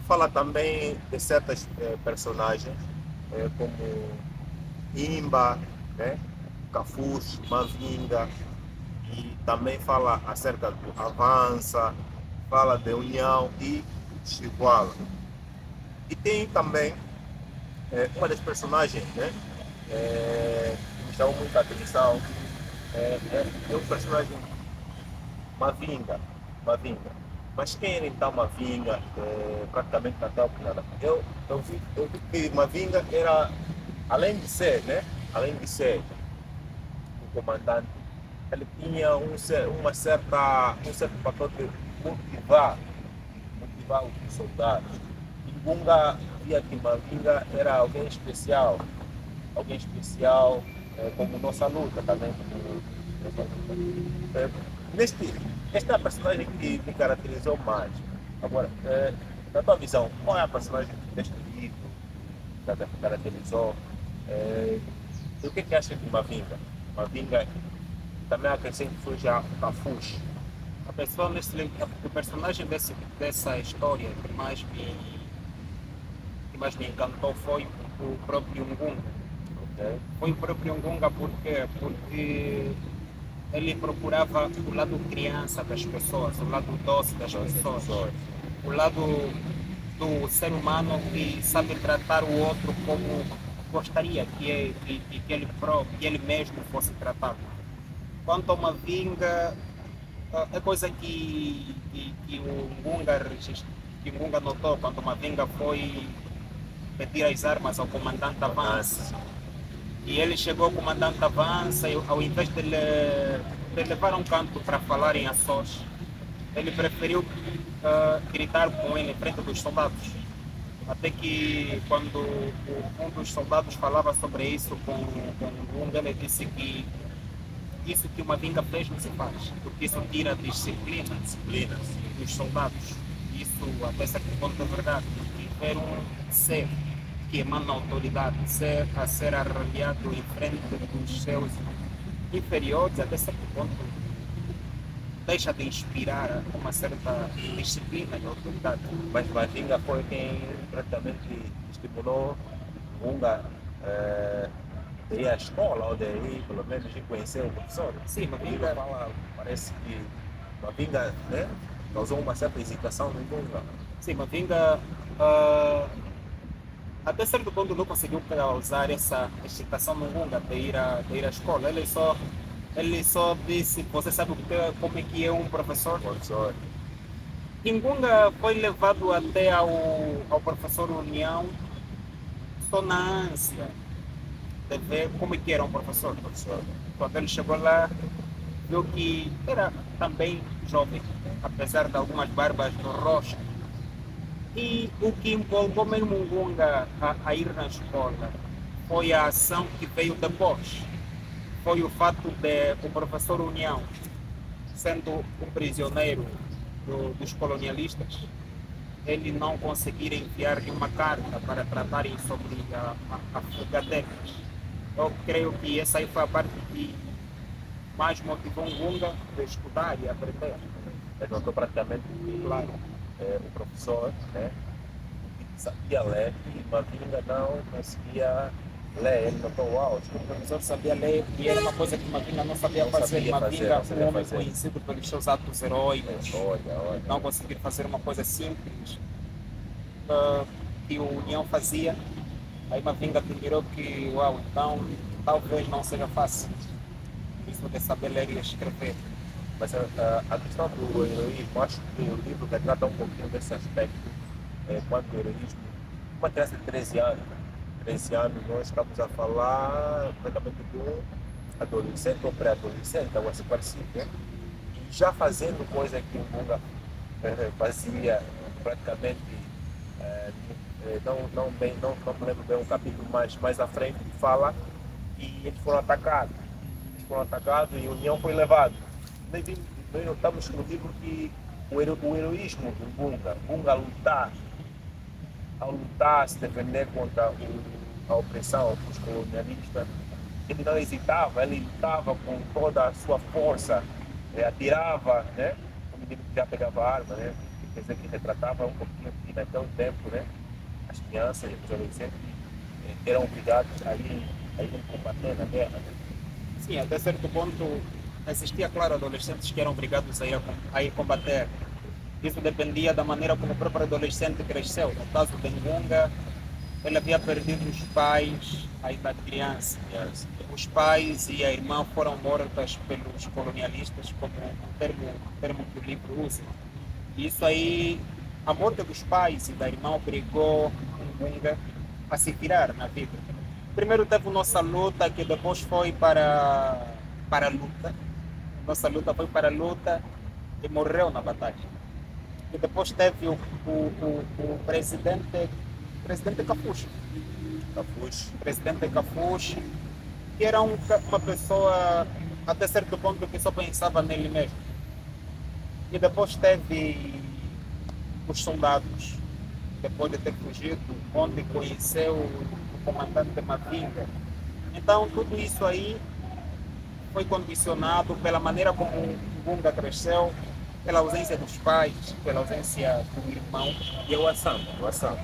fala também de certas personagens, como Imba, né? Cafuz, Mavinga, e também fala acerca do Avança, fala de União e Chiguala. E tem também uma das personagens, né? Que me chamou muita atenção, é um personagem Mavinga, Mavinga. Mas quem era então Mavinga? Praticamente não estava nada. Eu vi que Mavinga era, além de ser, né? Além de ser o comandante, ele tinha um certo papel de motivar, motivar os soldados. E Bunga via que Mavinga era alguém especial, como nossa luta também. Nossa luta. Neste, esta é a personagem que me caracterizou mais. Agora, na tua visão, qual é a personagem deste livro que te caracterizou? E o que é que achas de Mavinga? Mavinga também acrescento que foi já o Cafuz. A pessoa nesse livro, o personagem dessa história que mais me encantou foi o próprio Ngunga. Ok? Foi o próprio Ngunga porque ele procurava o lado criança das pessoas, o lado doce das Todas as pessoas, pessoas. o lado do ser humano que sabe tratar o outro como gostaria que ele mesmo fosse tratado. Quanto a uma vinga, é coisa que que o Ngunga notou quando uma vinga foi pedir as armas ao comandante Avança. Comandantes. E ele chegou ao comandante Avança e ao invés de levar um canto para falarem a sós, ele preferiu gritar com ele em frente dos soldados. Até que quando um dos soldados falava sobre isso com um, ele disse que isso que uma vinga fez não se faz, porque isso tira a disciplina Disciplinas. dos soldados. Isso até certo ponto é verdade, porque ver um ser que emana autoridade a ser arrolhado em frente dos seus inferiores, até certo ponto deixa de inspirar uma certa disciplina e autoridade. Mas Mavinga foi quem praticamente estimulou Bunga de ir à escola, ou de ir pelo menos ir conhecer o professor. Sim, O livro Mavinga, fala, parece que Mavinga, né, causou uma certa hesitação no Bunga. sim, Mavinga uh, até certo ponto não conseguiu causar essa excitação no Gunga de ir à escola. Ele só disse, você sabe como é que é um professor? O professor, Ingunga foi levado até ao professor União só na ânsia de ver como é que era um professor. professor. Quando ele chegou lá, viu que era também jovem, apesar de algumas barbas no rosto. E o que empolgou mesmo o Gunga a ir na escola foi a ação que veio depois. Foi o fato de o professor União, sendo o prisioneiro dos colonialistas, ele não conseguir enviar-lhe uma carta para tratarem sobre a fuga deles. Eu creio que essa aí foi a parte que mais motivou o Gunga a estudar e aprender. Ele notou praticamente que Claro. o professor, né, sabia ler e Mavinga não conseguia ler. Ele notou, uau, O professor sabia ler e era uma coisa que Mavinga não sabia não fazer. sabia fazer, Mavinga, não um sabia homem fazer. conhecido pelos seus atos heróicos, Olha, não olha. conseguir fazer uma coisa simples que o União fazia. Aí Mavinga admirou que, uau, então talvez não seja fácil isso de saber ler e escrever. Mas a questão do heroísmo, acho que o livro retrata um pouquinho desse aspecto, quanto o heroísmo. Uma criança de 13 anos, nós estamos a falar praticamente do adolescente ou pré-adolescente, algo assim parecido, né? E já fazendo coisa que o Bunga fazia praticamente, não me lembro bem o capítulo mais à frente, que fala que eles foram atacados. Eles foram atacados e a União foi levado. Nós notamos no livro que o heroísmo do Bunga ao lutar, se defender contra a opressão dos colonialistas, ele não hesitava, ele lutava com toda a sua força, atirava, né? Como digo, já pegava arma, né? quer dizer, que retratava um pouquinho que naquele tempo, né, as crianças e os adolescentes eram obrigados a ir combater na guerra. Né? Sim, até certo ponto existia, claro, adolescentes que eram obrigados a ir combater. Isso dependia da maneira como o próprio adolescente cresceu. No caso de Ngunga, ele havia perdido os pais à idade criança. Yes. Os pais e a irmã foram mortas pelos colonialistas, como um termo que o livro usa. E isso aí, a morte dos pais e da irmã obrigou Ngunga a se virar na vida. Primeiro teve nossa luta, que depois foi para a luta. Nossa luta foi para a luta e morreu na batalha. E depois teve o presidente Cafucho. Cafuz. Presidente Cafucho, que era uma pessoa até certo ponto que só pensava nele mesmo. E depois teve os soldados, depois de ter fugido, onde conheceu o comandante Mavinga. Então tudo isso aí foi condicionado pela maneira como o Gunga cresceu, pela ausência dos pais, pela ausência do irmão. E é o Assamba, o Assamba.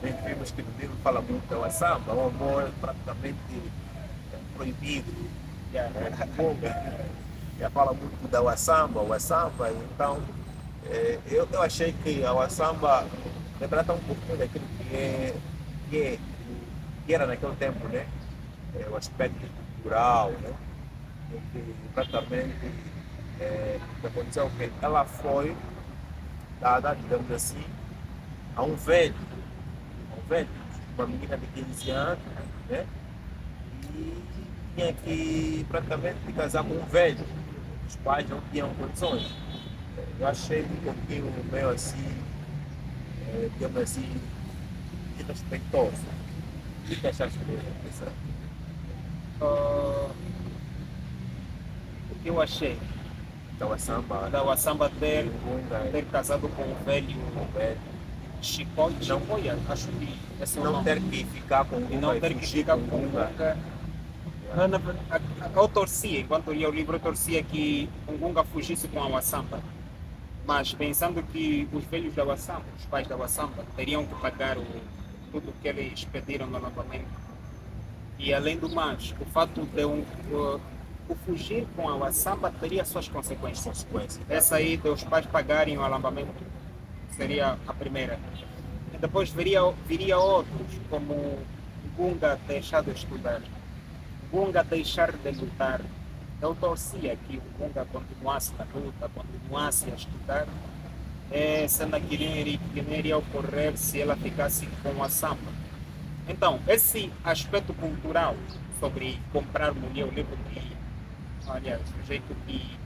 Nós vimos que o livro fala muito do Assamba, o amor praticamente proibido. Yeah. Já fala muito da o Assamba, então eu achei que a Assamba retrata um pouquinho daquilo que, é, que era naquele tempo, né? O aspecto cultural, né? Em que praticamente o que aconteceu é que ela foi dada, digamos assim, a um velho, uma menina de 15 anos, né? E tinha que praticamente casar com um velho. Os pais não tinham condições. Eu achei um pouquinho meio assim, digamos assim, desrespeitoso. O que achaste dessa Ah, o que eu achei da samba, da Wassamba Lunga, ter casado com o velho velho? Chicoia, acho que esse é o Não nome. ter que ficar com E Lunga não e ter que fugir ficar com com o Lunga. Gunga. Eu torcia, enquanto lia o livro, eu torcia que o Gunga fugisse com a Wassamba. Mas pensando que os velhos da Wassamba, os pais da Wassamba, teriam que pagar tudo o que eles pediram no acampamento. E além do mais, o fato de o fugir com a Wassamba teria suas consequências. Consequência. Essa aí de os pais pagarem o alambamento seria a primeira. E depois viria outros, como Gunga deixar de estudar, Gunga deixar de lutar. Eu torcia que o Gunga continuasse na luta, continuasse a estudar, sendo que não iria ocorrer se ela ficasse com a samba. Então, esse aspecto cultural sobre comprar mulher, o livro que, aliás, o jeito que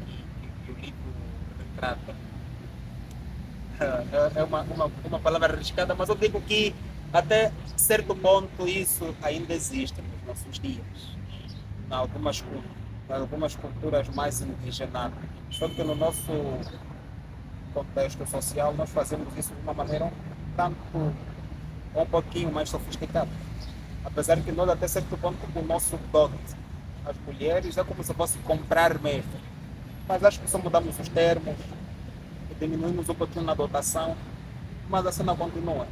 o livro retrata, é uma palavra arriscada, mas eu digo que até certo ponto isso ainda existe nos nossos dias, em algumas culturas mais indigenadas. Só que no nosso contexto social nós fazemos isso de uma maneira tanto um pouquinho mais sofisticada. Apesar que nós até certo ponto o nosso dote, as mulheres, é como se fosse comprar mesmo. Mas acho que só mudamos os termos, diminuímos um pouquinho na dotação, mas a cena continua.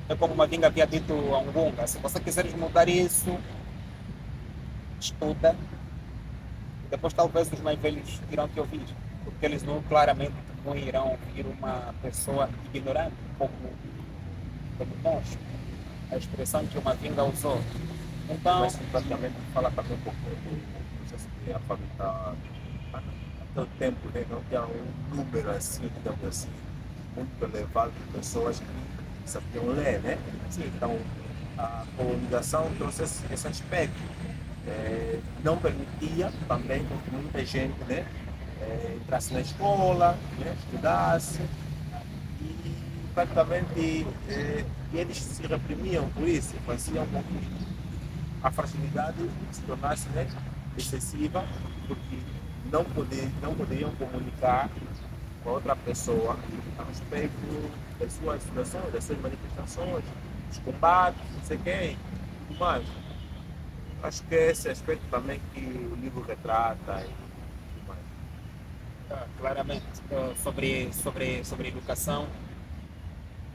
É como uma vinga havia dito a um Gunga, se você quiseres mudar isso, estuda, e depois talvez os mais velhos irão te ouvir, porque eles não claramente não irão ouvir uma pessoa ignorante, como nós, a expressão que uma vinga usou. Então, Mas praticamente fala também um pouco do processo de alfabetizar. Naquele tempo, né, não tinha um número assim, digamos assim, muito elevado de pessoas que sabiam ler, né? Então, a colonização trouxe esse aspecto. Não permitia também que muita gente, né, entrasse na escola, né, estudasse, e praticamente eles se reprimiam por isso, faziam com que a fragilidade se tornasse, né, excessiva, porque não poderiam comunicar com outra pessoa a respeito das suas situações, das suas manifestações, dos combates, não sei quem, e tudo mais. Acho que é esse aspecto também que o livro retrata e tudo mais. Claramente, sobre educação.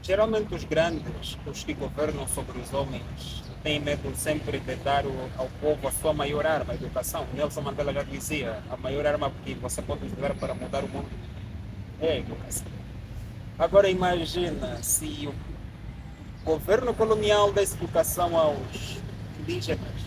Geralmente os grandes, os que governam sobre os homens, têm medo sempre de dar ao povo a sua maior arma, a educação. Nelson Mandela já dizia, a maior arma que você pode usar para mudar o mundo é a educação. Agora imagina se o governo colonial desse educação aos indígenas,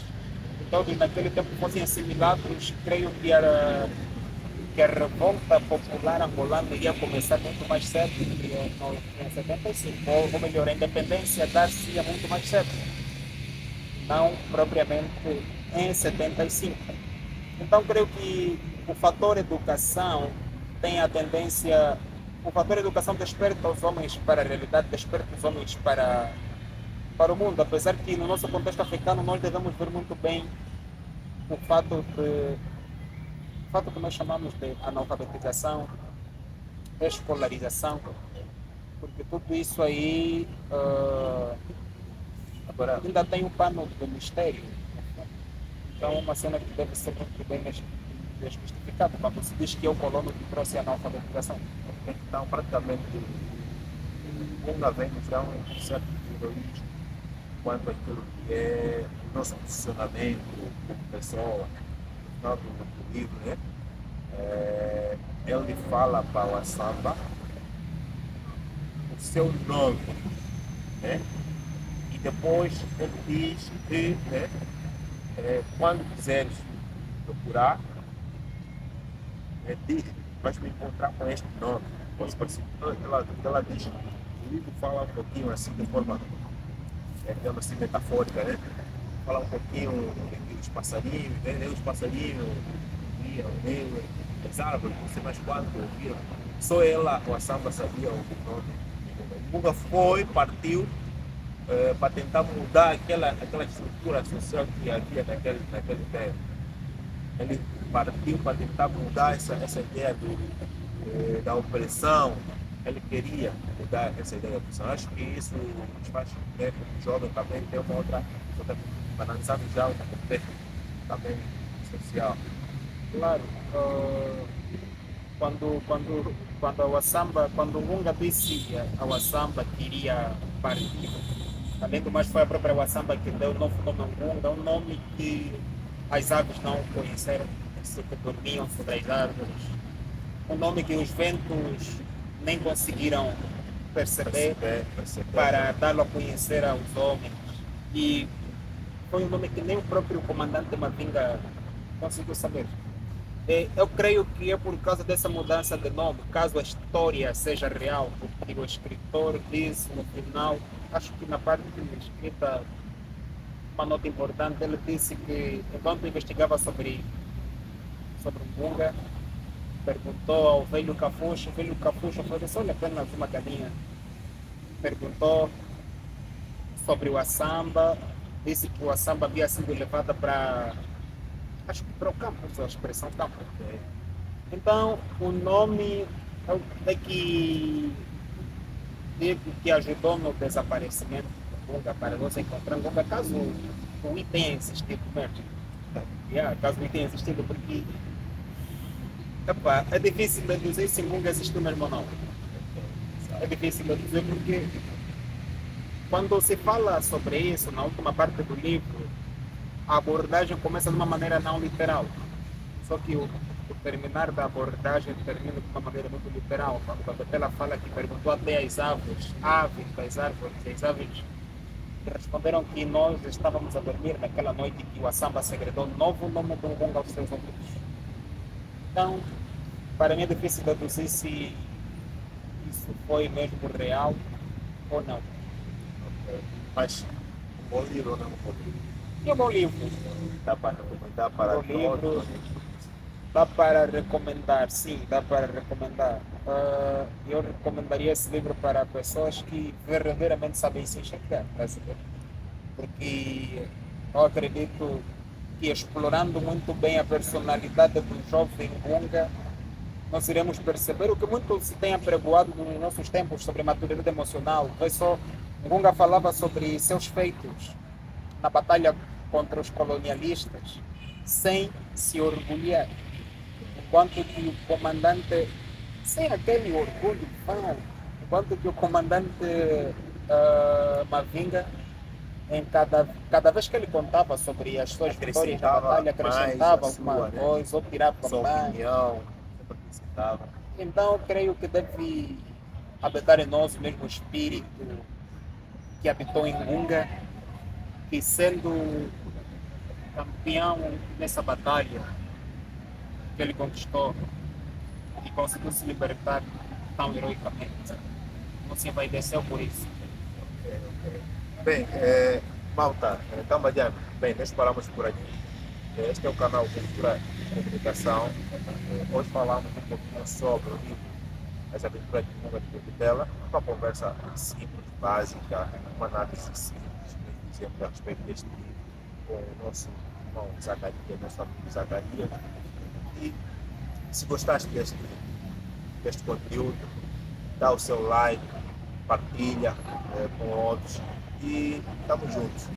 todos naquele tempo fossem assimilados, creio que a revolta popular angolana iria começar muito mais cedo, em 75, ou melhor, a independência dar-se-ia muito mais cedo, não propriamente em 75. Então, creio que o fator educação tem a tendência. O fator educação desperta os homens para a realidade, desperta os homens para o mundo, apesar que no nosso contexto africano nós devemos ver muito bem o fato que nós chamamos de analfabetização, escolarização, porque tudo isso aí agora ainda tem um pano de mistério. Então, é uma cena que deve ser muito bem desmistificada quando se diz que é o colono que trouxe a analfabetização. Então, praticamente, ainda vem já um certo heroísmo quanto àquilo que é o nosso posicionamento como pessoa. No final do livro, né? Ele fala para o Samba o seu nome, né? E depois ele diz que, né, quando quiseres procurar, diz, vais me encontrar com este nome. Ela diz, o livro fala um pouquinho assim de forma assim, metafórica, né? Fala um pouquinho dos passarinhos, né? Os passarinhos viam nele, as árvores, não sei mais quanto ouviram. Só ela, o Samba, sabia o nome. O Guga partiu para tentar mudar aquela estrutura social que havia naquele tempo. Ele partiu para tentar mudar essa ideia da opressão. Ele queria mudar essa ideia da opressão. Acho que isso nos faz, né, como jovem, também ter uma outra analisar já um contexto também social. Claro, quando o Lunga disse ao Wassamba que iria partir, além do mais foi a própria Wassamba que deu o novo nome ao Lunga, um nome que as aves não conheceram, que dormiam sobre as árvores, um nome que os ventos nem conseguiram perceber para dá-lo a conhecer aos homens. E foi um nome que nem o próprio comandante Mavinga conseguiu saber. Eu creio que é por causa dessa mudança de nome, caso a história seja real, porque o escritor disse no final, acho que na parte escrita, uma nota importante, ele disse que enquanto investigava sobre o Bunga, perguntou ao velho Cafucho, o velho Cafucho ofereceu olha apenas uma galinha, perguntou sobre o Assamba, disse que o Assamba havia sido levado para, acho que para o campo, a expressão campo. Então, o nome é que ajudou no desaparecimento do Bunga para nós encontrar Bunga, caso o I tenha insistido mesmo. Caso o I tenha insistido, porque é difícil deduzir se Bunga existiu mesmo ou não. É difícil deduzir porque quando se fala sobre isso, na última parte do livro, a abordagem começa de uma maneira não literal. Só que o terminar da abordagem termina de uma maneira muito literal. Quando ela fala que perguntou até às aves das árvores, as aves responderam que nós estávamos a dormir naquela noite que o Assamba segredou novo nome do Bunga aos seus ouvidos. Então, para mim é difícil deduzir se isso foi mesmo real ou não. Mas um bom livro, não? E um bom livro. Dá para recomendar para livro. Dá para recomendar, sim, dá para recomendar. Eu recomendaria esse livro para pessoas que verdadeiramente sabem se enxergar, porque eu acredito que explorando muito bem a personalidade do jovem Bunga, nós iremos perceber o que muito se tem apregoado nos nossos tempos sobre maturidade emocional. Foi só Bunga falava sobre seus feitos na batalha contra os colonialistas, sem se orgulhar. enquanto que o comandante, sem aquele orgulho, fala, enquanto que o comandante Mavinga, em cada vez que ele contava sobre as suas vitórias na Acrescentava batalha, mais a acrescentava alguma sua, né? coisa, ou tirava Sua mais. opinião, sempre acrescentava. Então, eu creio que deve habitar em nós o mesmo espírito que habitou em Lunga, que sendo campeão nessa batalha que ele conquistou e conseguiu se libertar tão heroicamente, não se envaideceu por isso. Bem, malta, Cambadiano, bem, nós paramos por aqui. Este é o canal Cultura e Comunicação. Hoje falamos um pouquinho sobre o livro As Aventuras de Munga de Vitela, uma conversa simples, básica, uma análise simples que nós fizemos a respeito deste livro com o nosso irmão Zacarias, nosso amigo Zacarias. E se gostaste deste conteúdo, dá o seu like, partilha com outros e estamos juntos.